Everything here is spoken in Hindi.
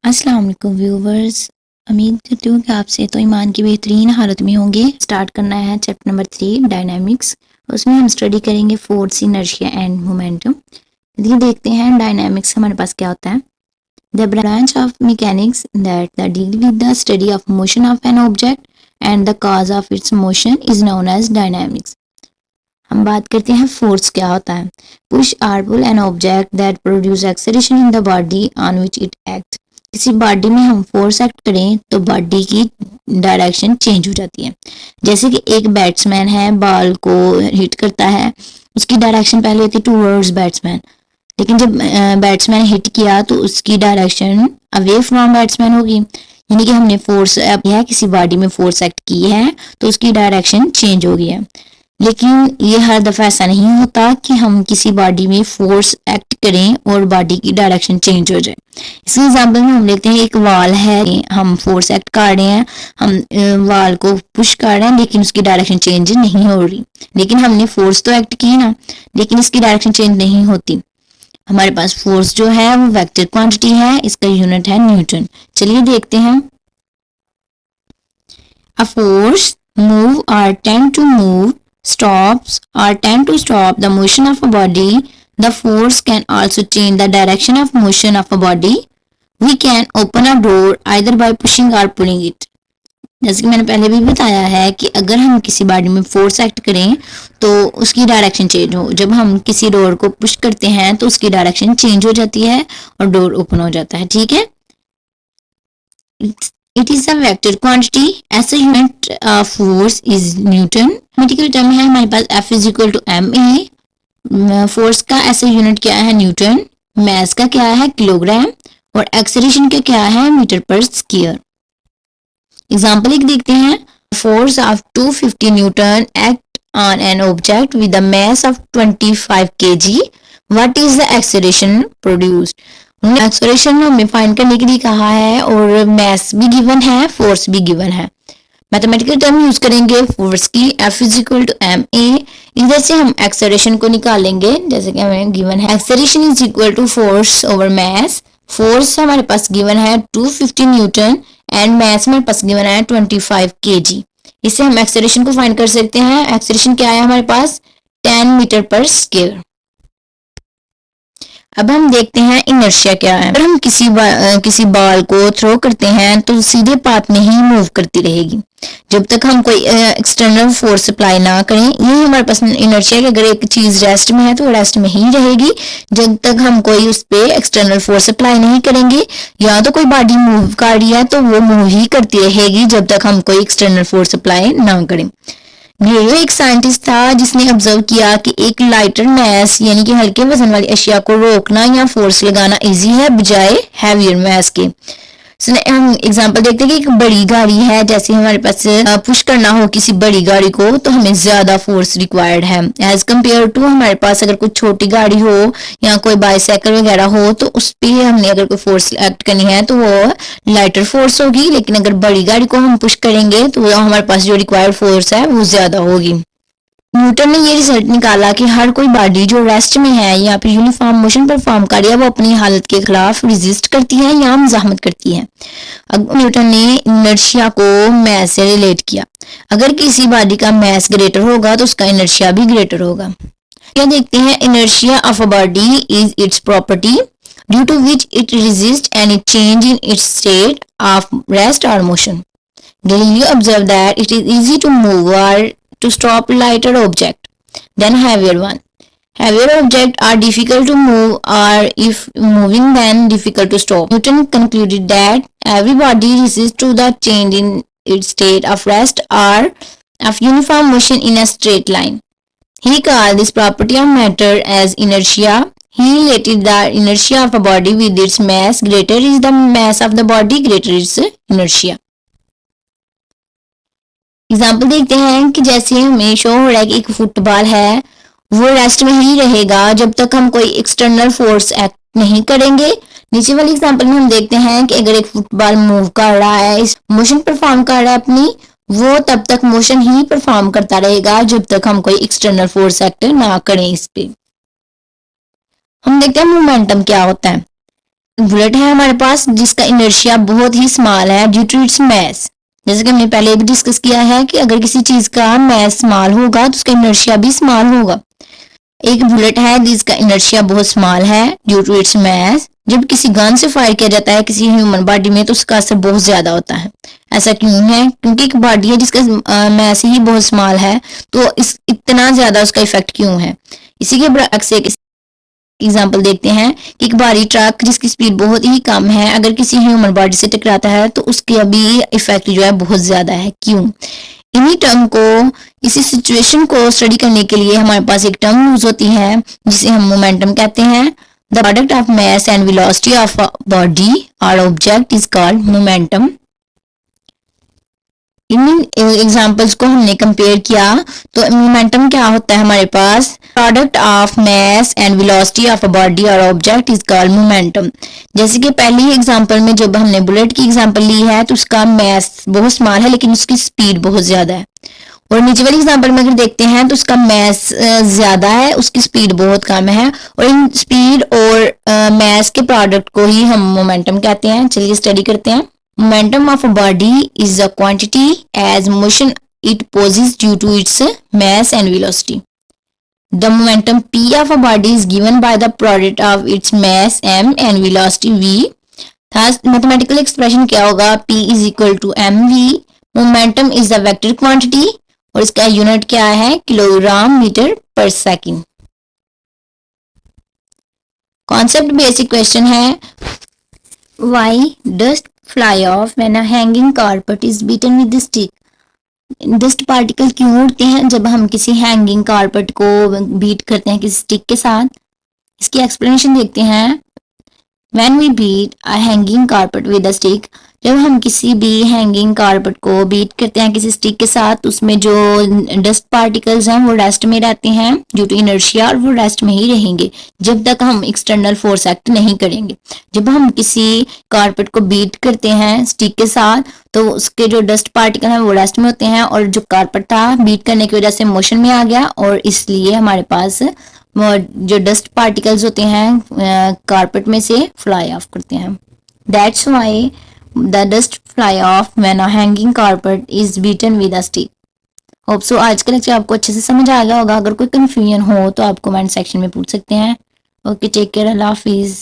अस्सलाम वालेकुम व्यूवर्स। उम्मीद करती हूँ कि आप सेहत व ईमान की बेहतरीन हालत में होंगे। स्टार्ट करना है चैप्टर नंबर 3 डायनामिक्स। उसमें हम स्टडी करेंगे फोर्स, इनर्शिया एंड मोमेंटम। ये देखते हैं डायनामिक्स हमारे पास क्या होता है। The branch of mechanics that deal with the study of motion of an object and the cause of its motion is known as dynamics. हम बात करते हैं फोर्स क्या होता है। पुश और pull an object that produce acceleration in the body on which it act. किसी बॉडी में हम फोर्स एक्ट करें तो बॉडी की डायरेक्शन चेंज हो जाती है। जैसे कि एक बैट्समैन है, बॉल को हिट करता है, उसकी डायरेक्शन पहले होती है टूवर्ड्स बैट्समैन, लेकिन जब बैट्समैन हिट किया तो उसकी डायरेक्शन अवे फ्रॉम बैट्समैन होगी। यानी कि हमने फोर्स है किसी बॉडी में फोर्स एक्ट की है तो उसकी डायरेक्शन चेंज हो गई है। लेकिन ये हर दफ़ा ऐसा नहीं होता कि हम किसी बॉडी में फोर्स एक्ट करें और बॉडी की डायरेक्शन चेंज हो जाए। इसके एग्जांपल में हम लेते हैं एक वॉल है, हम फोर्स एक्ट कर रहे हैं, हम वॉल को पुश कर रहे हैं लेकिन उसकी डायरेक्शन चेंज नहीं हो रही। लेकिन हमने फोर्स तो एक्ट की ना, लेकिन इसकी डायरेक्शन चेंज नहीं होती। हमारे पास फोर्स जो है वो वेक्टर क्वांटिटी है, इसका यूनिट है न्यूटन। चलिए देखते हैं। A force move or tend to move stops or tend to stop the motion of a body. The force can also change the direction of motion of a body. We can open a door either by pushing or pulling it. जैसे कि मैंने पहले भी बताया है कि अगर हम किसी बॉडी में फोर्स एक्ट करें तो उसकी डायरेक्शन चेंज हो। जब हम किसी डोर को पुश करते हैं तो उसकी डायरेक्शन चेंज हो जाती है और डोर ओपन हो जाता है। ठीक है, It is a vector quantity. ऐसे unit force is Newton. Mathematical term है हमारे पास F is equal to ma. Force का ऐसे यूनिट क्या है न्यूटन, मास का क्या है किलोग्राम और एक्सेलरेशन का क्या है मीटर पर स्क्वायर। एग्जांपल एक देखते हैं। Force of 250 Newton act on an object with the mass of 25 kg. What is the acceleration produced. Acceleration हमें फाइंड करने के लिए कहा है और मास भी गिवन है, फोर्स भी गिवन है। मैथमेटिकल टर्म यूज करेंगे फोर्स की, F is equal to ma। इधर से हम एक्सेलरेशन को निकालेंगे जैसे कि हमें गिवन है acceleration is equal to force over mass. Force हमारे पास गिवन है 250 न्यूटन एंड मास हमारे पास गिवन है 25 kg। इससे हम एक्सेलरेशन को फाइंड कर सकते हैं। एक्सेलरेशन क्या है हमारे पास 10 मीटर पर स्क्वायर। अब हम देखते हैं इनर्शिया क्या है। अगर हम किसी बॉल को थ्रो करते हैं तो सीधे पाथ में ही मूव करती रहेगी जब तक हम कोई एक्सटर्नल फोर्स अप्लाई ना करें। ये हमारे पास इनर्शिया है। अगर एक चीज रेस्ट में है तो रेस्ट में ही रहेगी जब तक हम कोई उस पे एक्सटर्नल फोर्स अप्लाई नहीं करेंगे। या तो कोई बॉडी मूव कर रही है तो वो मूव ही करती रहेगी जब तक हम कोई एक्सटर्नल फोर्स अप्लाई ना करें। ग्लेलियो एक साइंटिस्ट था जिसने ऑब्जर्व किया कि एक लाइटर मैस यानी कि हल्के वजन वाली अशिया को रोकना या फोर्स लगाना इजी है बजाय हैवियर मैस के। हम एग्जांपल देखते हैं कि एक बड़ी गाड़ी है, जैसे हमारे पास पुश करना हो किसी बड़ी गाड़ी को तो हमें ज्यादा फोर्स रिक्वायर्ड है एज कम्पेयर टू हमारे पास अगर कोई छोटी गाड़ी हो या कोई बाइसाइकिल वगैरह हो तो उस पर हमने अगर कोई फोर्स एक्ट करनी है तो वो लाइटर फोर्स होगी। लेकिन अगर बड़ी गाड़ी को हम पुश करेंगे तो हमारे पास जो रिक्वायर्ड फोर्स है वो ज्यादा होगी। न्यूटन ने ये रिजल्ट निकाला कि हर कोई बॉडी जो रेस्ट में है या फिर यूनिफॉर्म मोशन परफॉर्म कर रही है वो अपनी हालत के खिलाफ रेजिस्ट करती है या मुजाहमत करती है। अब न्यूटन ने इनर्शिया को मास से रिलेट किया। अगर किसी बॉडी का मास ग्रेटर होगा तो उसका इनर्शिया भी ग्रेटर होगा। क्या देखते हैं, inertia of a body is its property due to which it resist any change in its state of rest or motion. Galileo observed that it is easy to move or to stop lighter object than heavier one. Heavier objects are difficult to move or if moving then difficult to stop. Newton concluded that every body resists to the change in its state of rest or of uniform motion in a straight line. He called this property of matter as inertia. He related the inertia of a body with its mass. Greater is the mass of the body, greater is inertia. Example देखते हैं कि जैसे हमें शो हो रहा है कि एक फुटबॉल है वो रेस्ट में ही रहेगा जब तक हम कोई एक्सटर्नल फोर्स एक्ट नहीं करेंगे। नीचे वाली एग्जाम्पल में हम देखते हैं कि अगर एक फुटबॉल मूव कर रहा है, इस मोशन परफॉर्म कर रहा है अपनी, वो तब तक मोशन ही परफॉर्म करता रहेगा जब तक हम कोई एक्सटर्नल फोर्स एक्ट ना करें इस पे। हम देखते हैं मोमेंटम क्या होता है। बुलेट है हमारे पास जिसका इनर्शिया बहुत ही स्मॉल है ड्यू टू इट्स मैस। जैसे कि हमने पहले भी डिस्कस किया है कि अगर किसी चीज का मैस स्मॉल होगा तो उसका इनर्शिया भी स्मॉल होगा। एक बुलेट है जिसका इनर्शिया बहुत स्मॉल है ड्यू टू इट्स मैस। जब किसी गन से फायर किया जाता है किसी ह्यूमन बॉडी में तो उसका असर बहुत ज्यादा होता है। ऐसा क्यों है? क्योंकि एक बॉडी है जिसका मैस ही बहुत स्मॉल है, तो इस इतना ज्यादा उसका इफेक्ट क्यों है? इसी के बरअक्स एक एग्जाम्पल देखते हैं कि एक भारी ट्रक जिसकी स्पीड बहुत ही कम है अगर किसी ह्यूमन बॉडी से टकराता है तो उसके भी इफेक्ट जो है बहुत ज्यादा है। क्यों? इन्हीं टर्म को, इसी सिचुएशन को स्टडी करने के लिए हमारे पास एक टर्म यूज होती है जिसे हम मोमेंटम कहते हैं। The product of mass and velocity of body और ऑब्जेक्ट इज कॉल्ड मोमेंटम। इन एग्जांपल्स को हमने कंपेयर किया तो मोमेंटम क्या होता है हमारे पास? Product of mass and velocity of a body और ऑब्जेक्ट इज कॉल्ड मोमेंटम। जैसे कि पहली एग्जांपल में जब हमने बुलेट की एग्जांपल ली है तो उसका मास बहुत स्मॉल है लेकिन उसकी स्पीड बहुत ज्यादा है, और नीचे वाली एग्जांपल में अगर देखते हैं तो उसका मास ज्यादा है उसकी स्पीड बहुत कम है, और इन स्पीड और मास के प्रोडक्ट को ही हम मोमेंटम कहते हैं। चलिए स्टडी करते हैं। Momentum of a body is a quantity as motion it possesses due to its mass and velocity. The momentum p of a body is given by the product of its mass m and velocity v. Thus, mathematical expression क्या होगा? p is equal to mv. Momentum is a vector quantity और इसका यूनिट क्या है? किलोग्राम मीटर पर सेकेंड। कॉन्सेप्ट बेसिक क्वेश्चन है, why dust fly off when a hanging carpet is beaten with a stick? Dust particle क्यों उड़ते हैं जब हम किसी हैंगिंग कारपेट को बीट करते हैं किसी स्टिक के साथ? इसकी एक्सप्लेनेशन देखते हैं। When we beat a hanging carpet with a stick, जब हम किसी भी हैंगिंग कारपेट को बीट करते हैं किसी स्टिक के साथ उसमें जो डस्ट पार्टिकल्स हैं वो रेस्ट में रहते हैं ड्यू टू इनर्शिया, और वो रेस्ट में ही रहेंगे जब तक हम एक्सटर्नल फोर्स एक्ट नहीं करेंगे। जब हम किसी कारपेट को बीट करते हैं स्टिक के साथ तो उसके जो डस्ट पार्टिकल हैं वो रेस्ट में होते हैं, और जो कारपेट था बीट करने की वजह से मोशन में आ गया, और इसलिए हमारे पास जो डस्ट पार्टिकल्स होते हैं कारपेट में से फ्लाई ऑफ करते हैं। That's why the dust fly of when a hanging carpet is beaten with a stick. Hope so आज का लेक्चर आपको अच्छे से समझ आ गया होगा। अगर कोई कंफ्यूजन हो तो आप कमेंट सेक्शन में पूछ सकते हैं। ओके, टेक केयर, अल्लाह हाफिज।